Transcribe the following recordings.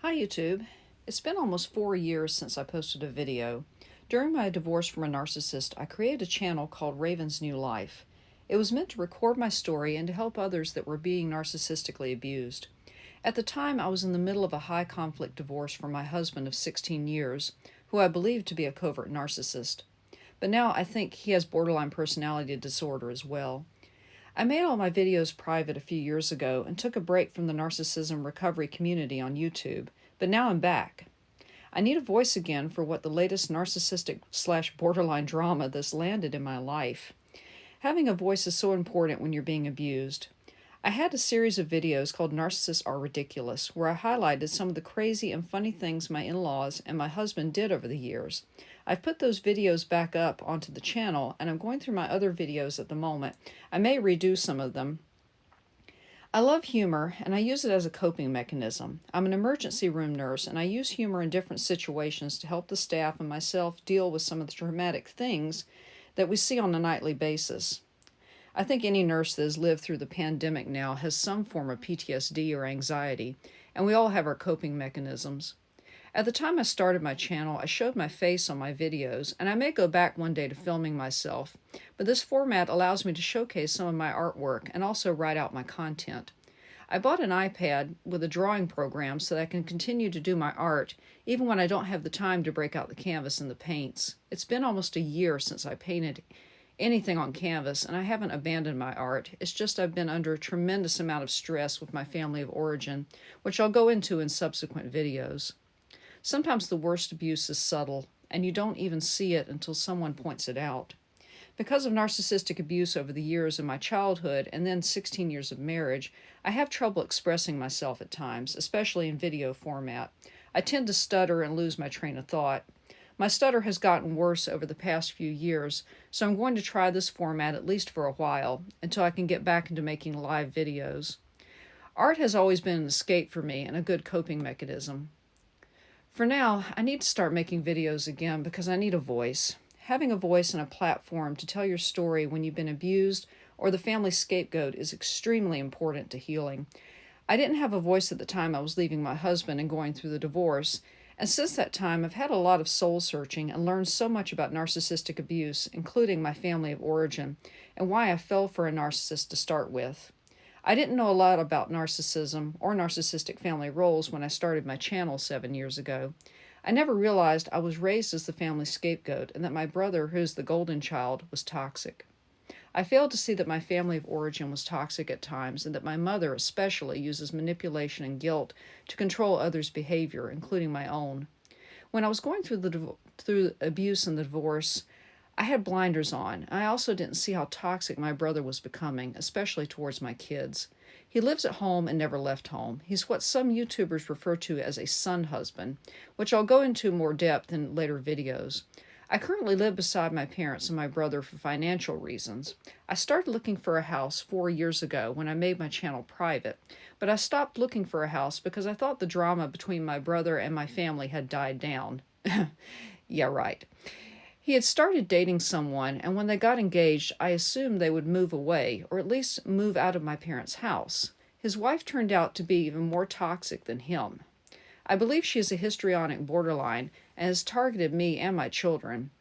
Hi YouTube. It's been almost 4 years since I posted a video. During my divorce from a narcissist, I created a channel called Raven's New Life. It was meant to record my story and to help others that were being narcissistically abused. At the time, I was in the middle of a high conflict divorce from my husband of 16 years, who I believed to be a covert narcissist. But now I think he has borderline personality disorder as well. I made all my videos private a few years ago and took a break from the narcissism recovery community on YouTube, but now I'm back. I need a voice again for what the latest narcissistic/borderline drama that's landed in my life. Having a voice is so important when you're being abused. I had a series of videos called Narcissists Are Ridiculous, where I highlighted some of the crazy and funny things my in-laws and my husband did over the years. I've put those videos back up onto the channel, and I'm going through my other videos at the moment. I may redo some of them. I love humor, and I use it as a coping mechanism. I'm an emergency room nurse, and I use humor in different situations to help the staff and myself deal with some of the traumatic things that we see on a nightly basis. I think any nurse that has lived through the pandemic now has some form of PTSD or anxiety, and we all have our coping mechanisms. At the time I started my channel, I showed my face on my videos, and I may go back one day to filming myself, but this format allows me to showcase some of my artwork and also write out my content. I bought an iPad with a drawing program so that I can continue to do my art, even when I don't have the time to break out the canvas and the paints. It's been almost a year since I painted anything on canvas, and I haven't abandoned my art. It's just I've been under a tremendous amount of stress with my family of origin, which I'll go into in subsequent videos. Sometimes the worst abuse is subtle, and you don't even see it until someone points it out. Because of narcissistic abuse over the years in my childhood and then 16 years of marriage, I have trouble expressing myself at times, especially in video format. I tend to stutter and lose my train of thought. My stutter has gotten worse over the past few years, so I'm going to try this format at least for a while, until I can get back into making live videos. Art has always been an escape for me and a good coping mechanism. For now, I need to start making videos again because I need a voice. Having a voice and a platform to tell your story when you've been abused or the family scapegoat is extremely important to healing. I didn't have a voice at the time I was leaving my husband and going through the divorce, and since that time I've had a lot of soul searching and learned so much about narcissistic abuse, including my family of origin, and why I fell for a narcissist to start with. I didn't know a lot about narcissism or narcissistic family roles when I started my channel 7 years ago. I never realized I was raised as the family scapegoat and that my brother, who's the golden child, was toxic. I failed to see that my family of origin was toxic at times and that my mother especially uses manipulation and guilt to control others' behavior, including my own. When I was going through abuse and the divorce, I had blinders on. I also didn't see how toxic my brother was becoming, especially towards my kids. He lives at home and never left home. He's what some YouTubers refer to as a son husband, which I'll go into more depth in later videos. I currently live beside my parents and my brother for financial reasons. I started looking for a house 4 years ago when I made my channel private, but I stopped looking for a house because I thought the drama between my brother and my family had died down. Yeah, right. He had started dating someone, and when they got engaged, I assumed they would move away, or at least move out of my parents' house. His wife turned out to be even more toxic than him. I believe she is a histrionic borderline and has targeted me and my children.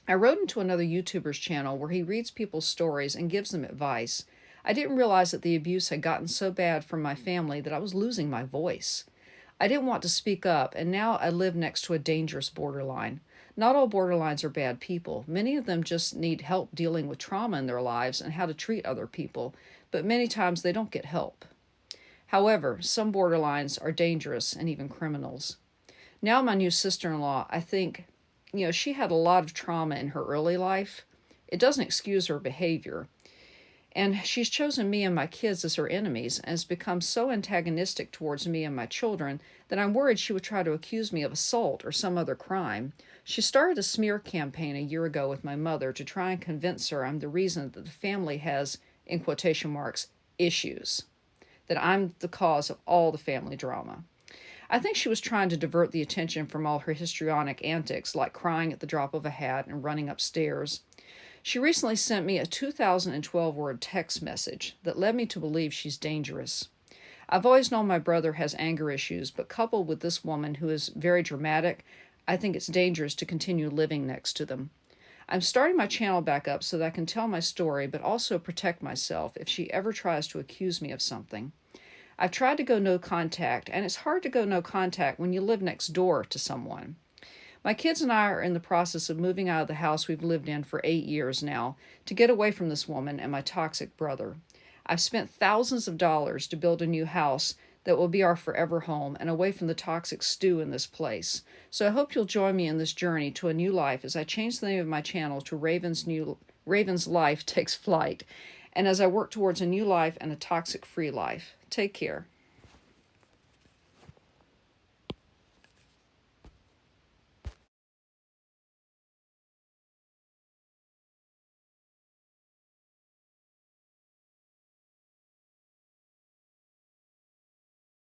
I wrote into another YouTuber's channel where he reads people's stories and gives them advice. I didn't realize that the abuse had gotten so bad from my family that I was losing my voice. I didn't want to speak up, and now I live next to a dangerous borderline. Not all borderlines are bad people. Many of them just need help dealing with trauma in their lives and how to treat other people, but many times they don't get help. However, some borderlines are dangerous and even criminals. Now my new sister-in-law, I think, she had a lot of trauma in her early life. It doesn't excuse her behavior. And she's chosen me and my kids as her enemies and has become so antagonistic towards me and my children that I'm worried she would try to accuse me of assault or some other crime. She started a smear campaign a year ago with my mother to try and convince her I'm the reason that the family has, in quotation marks, issues, that I'm the cause of all the family drama. I think she was trying to divert the attention from all her histrionic antics, like crying at the drop of a hat and running upstairs. She recently sent me a 2012-word text message that led me to believe she's dangerous. I've always known my brother has anger issues, but coupled with this woman who is very dramatic, I think it's dangerous to continue living next to them. I'm starting my channel back up so that I can tell my story, but also protect myself if she ever tries to accuse me of something. I've tried to go no contact, and it's hard to go no contact when you live next door to someone. My kids and I are in the process of moving out of the house we've lived in for 8 years now to get away from this woman and my toxic brother. I've spent thousands of dollars to build a new house that will be our forever home and away from the toxic stew in this place. So I hope you'll join me in this journey to a new life as I change the name of my channel to Raven's Life Takes Flight, and as I work towards a new life and a toxic-free life. Take care.